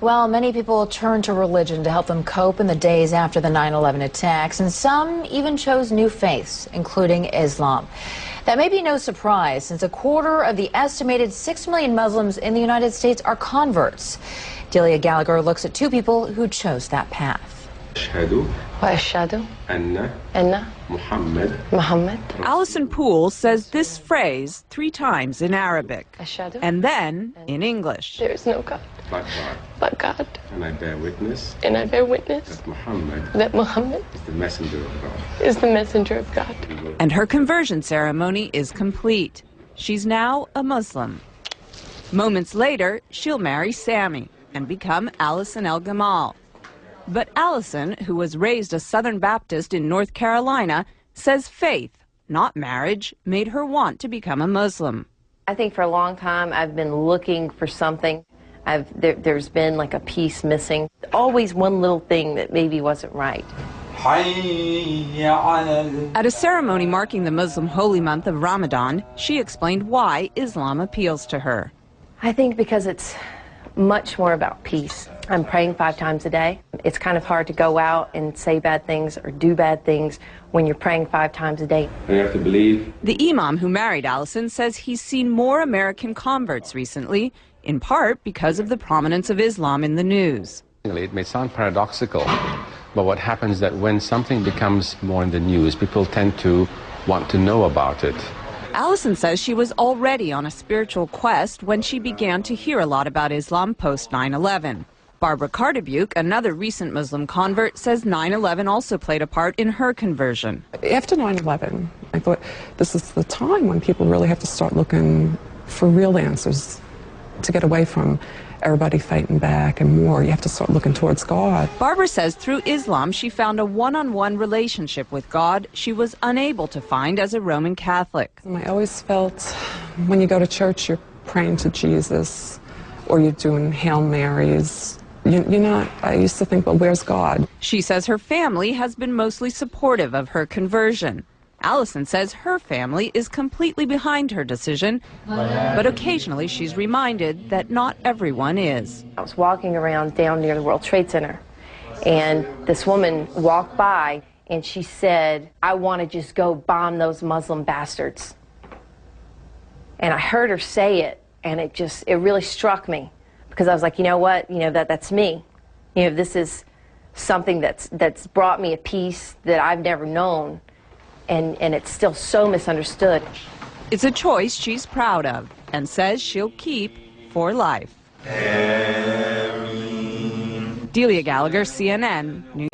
Well, many people turned to religion to help them cope in the days after the 9/11 attacks, and some even chose new faiths, including Islam. That may be no surprise, since a quarter of the estimated 6 million Muslims in the United States are converts. Delia Gallagher looks at two people who chose that path. وأشهد أن محمد. Allison Poole says this phrase 3 times in Arabic أشهد and then in English. there is no God but God. And I bear witness That Muhammad is the messenger of God. is the messenger of God. And her conversion ceremony is complete. She's now a Muslim. Moments later, she'll marry Sammy and become Allison El Gamal. But Allison, who was raised a Southern Baptist in North Carolina, says faith, not marriage, made her want to become a Muslim. I think for a long time I've been looking for something. There's been like a piece missing. Always one little thing that maybe wasn't right. At a ceremony marking the Muslim holy month of Ramadan, she explained why Islam appeals to her. I think because it's much more about peace. I'm praying 5 times a day. It's kind of hard to go out and say bad things or do bad things when you're praying 5 times a day. And you have to believe. The imam who married Allison says he's seen more American converts recently, in part because of the prominence of Islam in the news. It may sound paradoxical, but what happens is that when something becomes more in the news, people tend to want to know about it. Allison says she was already on a spiritual quest when she began to hear a lot about Islam post 9/11. Barbara Cardebuke, another recent Muslim convert, says 9/11 also played a part in her conversion. After 9/11, I thought this is the time when people really have to start looking for real answers to get away from everybody fighting back and war. You have to start looking towards God. Barbara says through Islam she found a one-on-one relationship with God she was unable to find as a Roman Catholic. I always felt when you go to church you're praying to Jesus or you're doing Hail Marys. You're not, I used to think, well, where's God? She says her family has been mostly supportive of her conversion. Allison says her family is completely behind her decision, but occasionally she's reminded that not everyone is. I was walking around down near the World Trade Center, and this woman walked by, and she said, "I want to just go bomb those Muslim bastards." And I heard her say it, and it really struck me, because I was like, you know what, that's me. This is something that's brought me a peace that I've never known. And it's still so misunderstood. It's a choice she's proud of and says she'll keep for life. Delia Gallagher, CNN News.